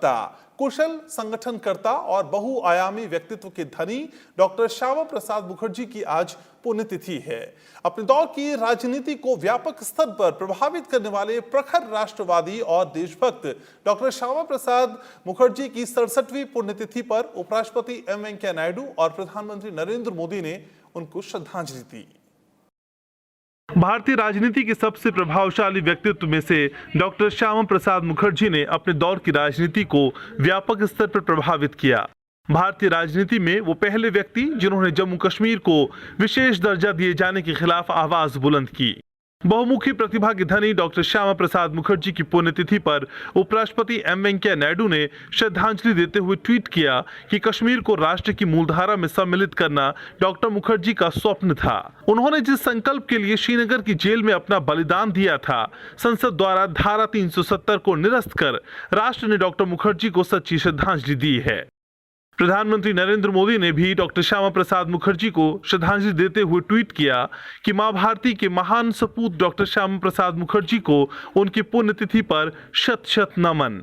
प्रवक्ता, कुशल संगठनकर्ता और बहुआयामी व्यक्तित्व के धनी डॉक्टर श्यामा प्रसाद मुखर्जी की आज पुण्यतिथि है। अपने दौर की राजनीति को व्यापक स्तर पर प्रभावित करने वाले प्रखर राष्ट्रवादी और देशभक्त डॉक्टर श्यामा प्रसाद मुखर्जी की 67वीं पुण्यतिथि पर उपराष्ट्रपति एम वेंकैया नायडू और प्रधानमंत्री नरेंद्र मोदी ने उनको श्रद्धांजलि दी। भारतीय राजनीति के सबसे प्रभावशाली व्यक्तित्व में से डॉक्टर श्यामा प्रसाद मुखर्जी ने अपने दौर की राजनीति को व्यापक स्तर पर प्रभावित किया। भारतीय राजनीति में वो पहले व्यक्ति जिन्होंने जम्मू कश्मीर को विशेष दर्जा दिए जाने के खिलाफ आवाज बुलंद की। बहुमुखी प्रतिभा के धनी डॉक्टर श्यामा प्रसाद मुखर्जी की पुण्यतिथि पर उपराष्ट्रपति एम वेंकैया नायडू ने श्रद्धांजलि देते हुए ट्वीट किया कि कश्मीर को राष्ट्र की मूलधारा में सम्मिलित करना डॉक्टर मुखर्जी का स्वप्न था। उन्होंने जिस संकल्प के लिए श्रीनगर की जेल में अपना बलिदान दिया था, संसद द्वारा धारा 370 को निरस्त कर राष्ट्र ने डॉक्टर मुखर्जी को सच्ची श्रद्धांजलि दी है। प्रधानमंत्री नरेंद्र मोदी ने भी डॉक्टर श्यामा प्रसाद मुखर्जी को श्रद्धांजलि देते हुए ट्वीट किया कि मां भारती के महान सपूत डॉक्टर श्यामा प्रसाद मुखर्जी को उनकी पुण्यतिथि पर शत शत नमन।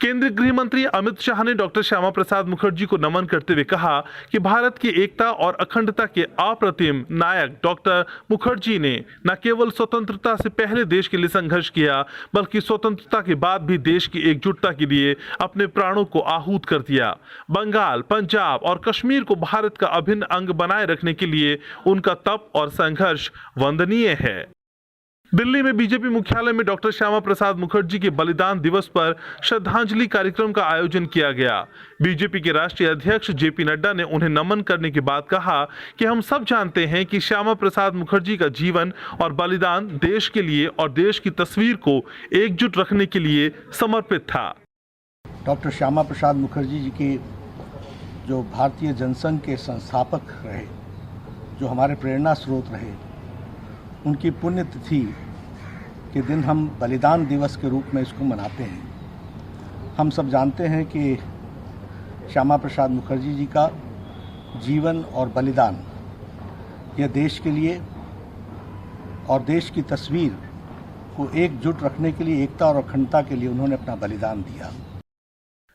केंद्रीय गृह मंत्री अमित शाह ने डॉक्टर श्यामा प्रसाद मुखर्जी को नमन करते हुए कहा कि भारत की एकता और अखंडता के अप्रतिम नायक डॉक्टर मुखर्जी ने न केवल स्वतंत्रता से पहले देश के लिए संघर्ष किया, बल्कि स्वतंत्रता के बाद भी देश की एकजुटता के लिए अपने प्राणों को आहूत कर दिया। बंगाल, पंजाब और कश्मीर को भारत का अभिन्न अंग बनाए रखने के लिए उनका तप और संघर्ष वंदनीय है। दिल्ली में बीजेपी मुख्यालय में डॉक्टर श्यामा प्रसाद मुखर्जी के बलिदान दिवस पर श्रद्धांजलि कार्यक्रम का आयोजन किया गया। बीजेपी के राष्ट्रीय अध्यक्ष जेपी नड्डा ने उन्हें नमन करने के बाद कहा कि हम सब जानते हैं कि श्यामा प्रसाद मुखर्जी का जीवन और बलिदान देश के लिए और देश की तस्वीर को एकजुट रखने के लिए समर्पित था। डॉक्टर श्यामा प्रसाद मुखर्जी जी के जो भारतीय जनसंघ के संस्थापक रहे, जो हमारे प्रेरणा स्रोत रहे, उनकी पुण्यतिथि के दिन हम बलिदान दिवस के रूप में इसको मनाते हैं। हम सब जानते हैं कि श्यामा प्रसाद मुखर्जी जी का जीवन और बलिदान यह देश के लिए और देश की तस्वीर को एकजुट रखने के लिए, एकता और अखंडता के लिए उन्होंने अपना बलिदान दिया।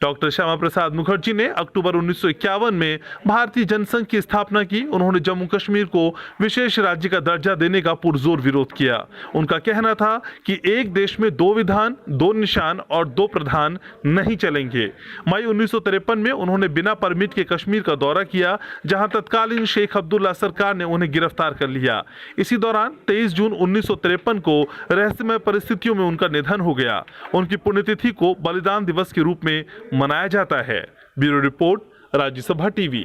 डॉक्टर श्यामा प्रसाद मुखर्जी ने अक्टूबर 1951 में भारतीय जनसंघ की स्थापना की। उन्होंने जम्मू कश्मीर को विशेष राज्य का दर्जा देने का पुरजोर विरोध किया। उनका कहना था कि एक देश में दो विधान, दो निशान और दो प्रधान नहीं चलेंगे। मई 1953 में उन्होंने बिना परमिट के कश्मीर का दौरा किया, जहां तत्कालीन शेख अब्दुल्ला सरकार ने उन्हें गिरफ्तार कर लिया। इसी दौरान 23 जून 1953 को रहस्यमय परिस्थितियों में उनका निधन हो गया। उनकी पुण्यतिथि को बलिदान दिवस के रूप में मनाया जाता है। Bureau report, Rajya Sabha TV.